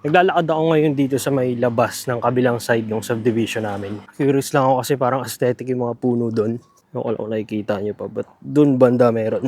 Naglalakad ako ngayon dito sa may labas ng kabilang side ng subdivision namin. Curious lang ako kasi parang aesthetic yung mga puno doon. Yung ko lang nakikita nyo pa. But doon banda meron.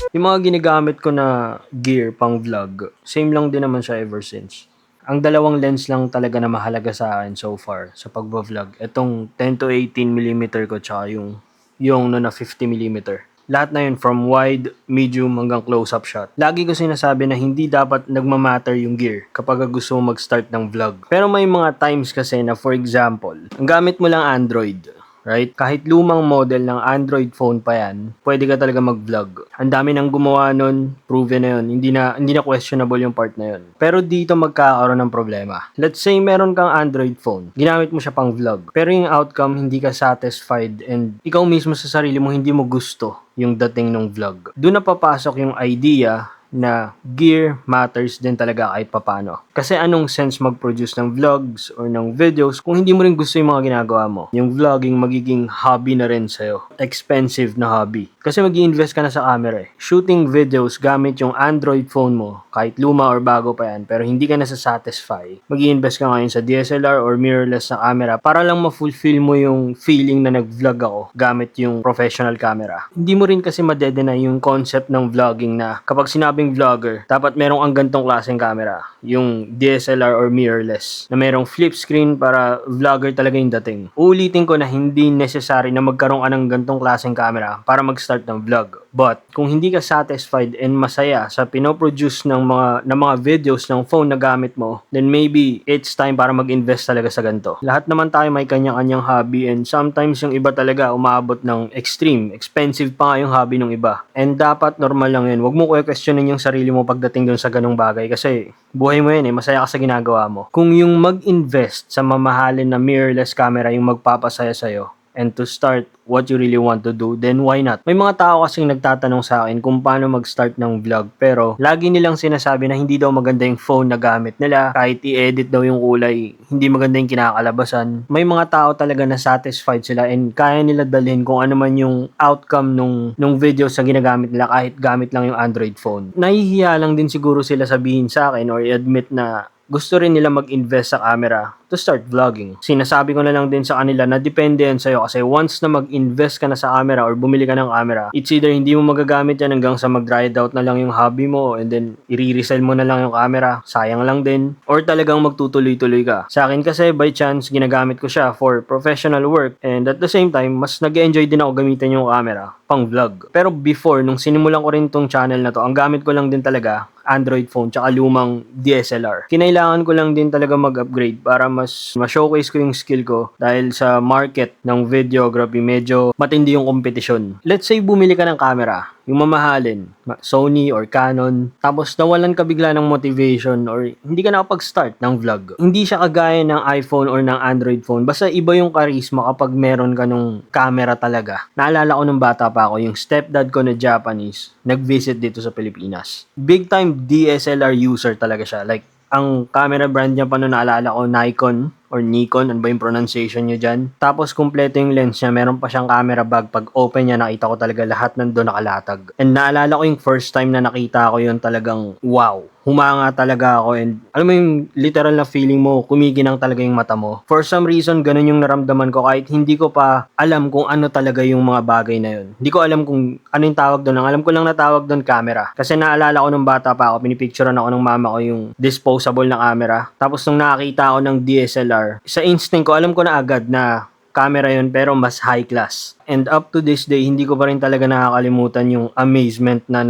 Yung mga ginagamit ko na gear pang vlog, same lang din naman siya ever since. Ang dalawang lens lang talaga na mahalaga sa akin so far sa pagbo-vlog. Itong 10 to 18mm ko tsaka yung na 50mm. Lahat na yun from wide, medium hanggang close-up shot. Lagi ko sinasabi na hindi dapat nagmamatter yung gear kapag gusto mo mag-start ng vlog. Pero may mga times kasi na for example, ang gamit mo lang Android. Right? Kahit lumang model ng Android phone pa yan, pwede ka talaga mag-vlog. Ang dami nang gumawa nun, proven na yun. Hindi na questionable yung part na yun. Pero dito magkakaroon ng problema. Let's say meron kang Android phone, ginamit mo siya pang vlog. Pero yung outcome, hindi ka satisfied and ikaw mismo sa sarili mo, hindi mo gusto yung dating ng vlog. Doon na papasok yung idea na gear matters din talaga kahit papano. Kasi anong sense mag-produce ng vlogs or ng videos kung hindi mo rin gusto yung mga ginagawa mo? Yung vlogging magiging hobby na rin sa'yo. Expensive na hobby. Kasi mag-i-invest ka na sa camera eh. Shooting videos gamit yung Android phone mo, kahit luma or bago pa yan, pero hindi ka nasa-satisfy. Mag-i-invest ka ngayon sa DSLR or mirrorless na camera para lang ma-fulfill mo yung feeling na nag-vlog ako gamit yung professional camera. Hindi mo rin kasi madedena yung concept ng vlogging na kapag sinabing vlogger, dapat merong ang gantong klaseng camera. Yung DSLR or mirrorless. Na merong flip screen para vlogger talaga yung dating. Uulitin ko na hindi necessary na magkaroon ka ng gantong klaseng camera para mag-start ng vlog. But, kung hindi ka satisfied and masaya sa pinoproduce ng mga videos ng phone na gamit mo, then maybe it's time para mag-invest talaga sa ganito. Lahat naman tayo may kanya-kanyang hobby and sometimes yung iba talaga umaabot ng extreme. Expensive pa nga yung hobby ng iba. And dapat normal lang yun. Huwag mo questionin yung sarili mo pagdating dun sa ganung bagay kasi buhay mo yun eh, masaya ka sa ginagawa mo. Kung yung mag-invest sa mamahalin na mirrorless camera yung magpapasaya sa'yo and to start what you really want to do, then why not? May mga tao kasing nagtatanong sa akin kung paano mag-start ng vlog pero lagi nilang sinasabi na hindi daw maganda yung phone na gamit nila, kahit i-edit daw yung kulay, hindi maganda yung kinakalabasan. May mga tao talaga na satisfied sila and kaya nila dalhin kung ano man yung outcome nung videos na ginagamit nila kahit gamit lang yung Android phone. Nahihiya lang din siguro sila sabihin sa akin or i-admit na gusto rin nila mag-invest sa camera to start vlogging. Sinasabi ko na lang din sa kanila na depende yan sa'yo kasi once na mag-invest ka na sa camera or bumili ka ng camera, it's either hindi mo magagamit yan hanggang sa mag-dried out na lang yung hobby mo and then i-resell mo na lang yung camera, sayang lang din, or talagang magtutuloy-tuloy ka. Sa akin kasi by chance ginagamit ko siya for professional work and at the same time mas nag-enjoy din ako gamitin yung camera pang vlog. Pero before, nung sinimulan ko rin tong channel na to, ang gamit ko lang din talaga Android phone tsaka lumang DSLR. Kinailangan ko lang din talaga mag-upgrade para mas ma-showcase ko yung skill ko dahil sa market ng videography medyo matindi yung kompetisyon. Let's say bumili ka ng camera, yung mamahalin, Sony or Canon, tapos nawalan ka bigla ng motivation or hindi ka nakapag-start ng vlog. Hindi siya kagaya ng iPhone or ng Android phone. Basta iba yung charisma kapag meron ka nung camera talaga. Naalala ko nung bata pa ako, yung stepdad ko na Japanese, nag-visit dito sa Pilipinas. Big time DSLR user talaga siya. Like, ang camera brand niya pa noon naalala ko, Nikon, ano ba yung pronunciation nyo dyan? Tapos kumpleto yung lens niya, meron pa siyang camera bag. Pag open niya, nakita ko talaga lahat nandun nakalatag. And naalala ko yung first time na nakita ko yun talagang wow. Humanga talaga ako and alam mo yung literal na feeling mo, kumikinang talaga yung mata mo. For some reason, ganun yung naramdaman ko kahit hindi ko pa alam kung ano talaga yung mga bagay na yun. Hindi ko alam kung ano yung tawag doon. Ang alam ko lang na tawag doon camera. Kasi naalala ko nung bata pa ako, pinipicturean ako ng mama ko yung disposable na camera. Tapos nung nakakita ako ng DSLR, sa instinct ko, alam ko na agad na camera yun pero mas high class. And up to this day, hindi ko pa rin talaga nakakalimutan yung amazement na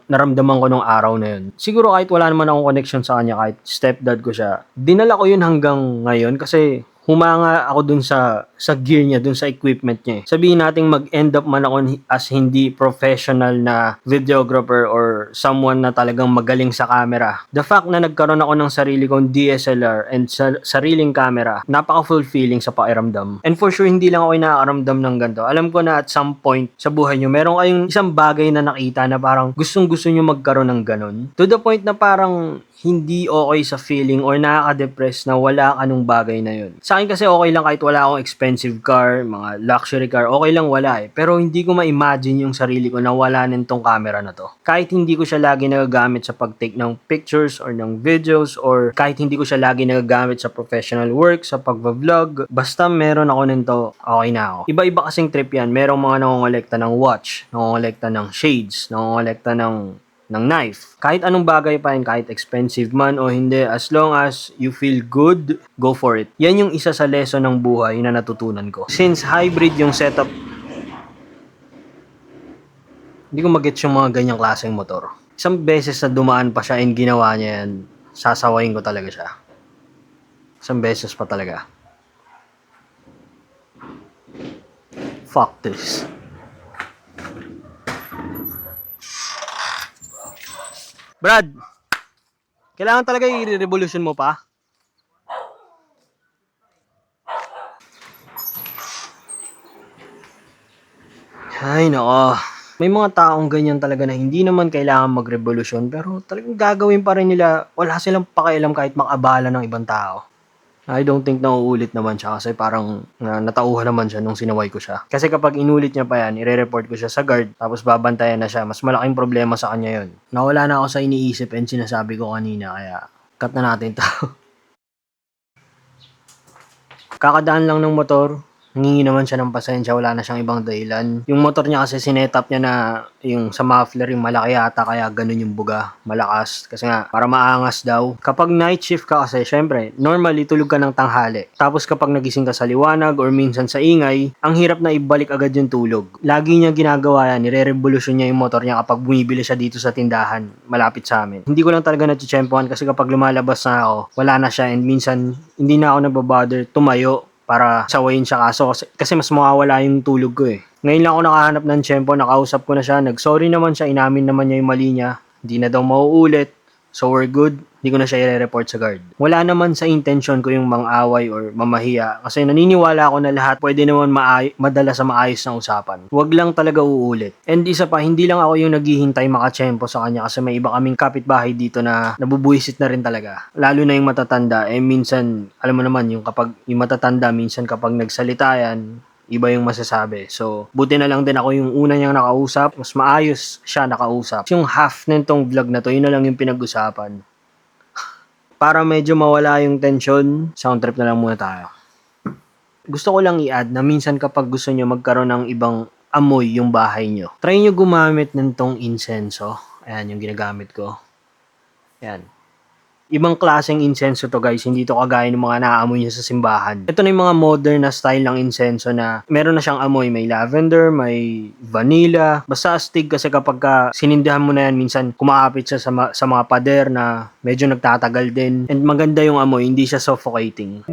naramdaman ko nung araw na yun. Siguro kahit wala naman akong connection sa kanya, kahit stepdad ko siya, dinala ko yun hanggang ngayon kasi humanga ako dun sa gear niya, dun sa equipment niya. Sabihin natin mag-end up man ako as hindi professional na videographer or someone na talagang magaling sa camera. The fact na nagkaroon ako ng sarili kong DSLR and sariling camera, napaka-fulfilling sa pakiramdam. And for sure, hindi lang ako nakakaramdam ng ganito. Alam ko na at some point sa buhay nyo, meron kayong isang bagay na nakita na parang gustong-gusto nyo magkaroon ng ganon. To the point na parang hindi okay sa feeling or nakaka-depress na wala ka nung bagay na yun. Sa akin kasi okay lang kahit wala akong expensive car, mga luxury car, okay lang wala eh. Pero hindi ko ma-imagine yung sarili ko na wala nitong camera na to. Kahit hindi ko siya lagi nagagamit sa pag-take ng pictures or ng videos or kahit hindi ko siya lagi nagagamit sa professional work, sa pag-vlog, basta meron ako nito, okay na ako. Iba-iba kasing trip yan. Merong mga nangongolekta ng watch, nangongolekta ng shades, nangongolekta ng knife. Kahit anong bagay pa yan, kahit expensive man o hindi, as long as you feel good, go for it. Yan yung isa sa lesson ng buhay na natutunan ko. Since hybrid yung setup, hindi ko magets yung mga ganyang klaseng motor. Isang beses na dumaan pa siya and ginawa niya yan, sasawayin ko talaga siya. Isang beses pa talaga. Fuck this. Brad, kailangan talaga i-revolution mo pa? Ay, nako. May mga taong ganyan talaga na hindi naman kailangan mag-revolusyon pero talagang gagawin pa rin nila. Wala silang pakialam kahit makabala ng ibang tao. I don't think na uulit naman siya kasi parang natauhan naman siya nung sinaway ko siya. Kasi kapag inulit niya pa yan, ire-report ko siya sa guard tapos babantayan na siya. Mas malaking problema sa kanya yon. Nawala na ako sa iniisip and sinasabi ko kanina kaya cut na natin to. Kakadaan lang ng motor, nangingi naman siya ng pasensya, wala na siyang ibang dahilan. Yung motor niya kasi sinetap niya na yung sa muffler yung malaki ata kaya ganun yung buga, malakas. Kasi nga, para maangas daw. Kapag night shift ka kasi, syempre, normally tulog ka ng tanghali. Tapos kapag nagising ka sa liwanag or minsan sa ingay, ang hirap na ibalik agad yung tulog. Lagi niya ginagawa yan, nire-revolusyon niya yung motor niya kapag bumibili siya dito sa tindahan, malapit sa amin. Hindi ko lang talaga natitsyempohan kasi kapag lumalabas na ako, wala na siya and minsan hindi na ako nababother tumayo para sawayin siya kasi mas mawawala yung tulog ko eh. Ngayon lang ako nakahanap ng tiyempo, nakausap ko na siya, nag-sorry naman siya, inamin naman niya yung mali niya, hindi na daw mauulit, so we're good, hindi ko na siya i-report sa guard. Wala naman sa intention ko yung mang-away or mamahiya kasi naniniwala ako na lahat pwede naman madala sa maayos na usapan. Huwag lang talaga uulit. And isa pa, hindi lang ako yung naghihintay makatsyempo sa kanya kasi may iba kaming kapitbahay dito na nabubuisit na rin talaga. Lalo na yung matatanda, minsan, alam mo naman, yung kapag yung matatanda, minsan kapag nagsalita yan, iba yung masasabi. So, buti na lang din ako yung una niyang nakausap. Mas maayos siya nakausap. Yung half nitong vlog na to, yun na lang yung pinag-usapan. Para medyo mawala yung tension, sound trip na lang muna tayo. Gusto ko lang i-add na minsan kapag gusto nyo magkaroon ng ibang amoy yung bahay nyo, try nyo gumamit ng tong insenso. Ayan yung ginagamit ko. Ayan. Ibang klaseng insenso to guys, hindi to kagaya ng mga naaamoy niya sa simbahan. Ito na yung mga modern na style ng insenso na meron na siyang amoy, may lavender, may vanilla. Basta astig kasi kapag sinindihan mo na yan, minsan kumakapit siya sa mga pader na medyo nagtatagal din. And maganda yung amoy, hindi siya suffocating.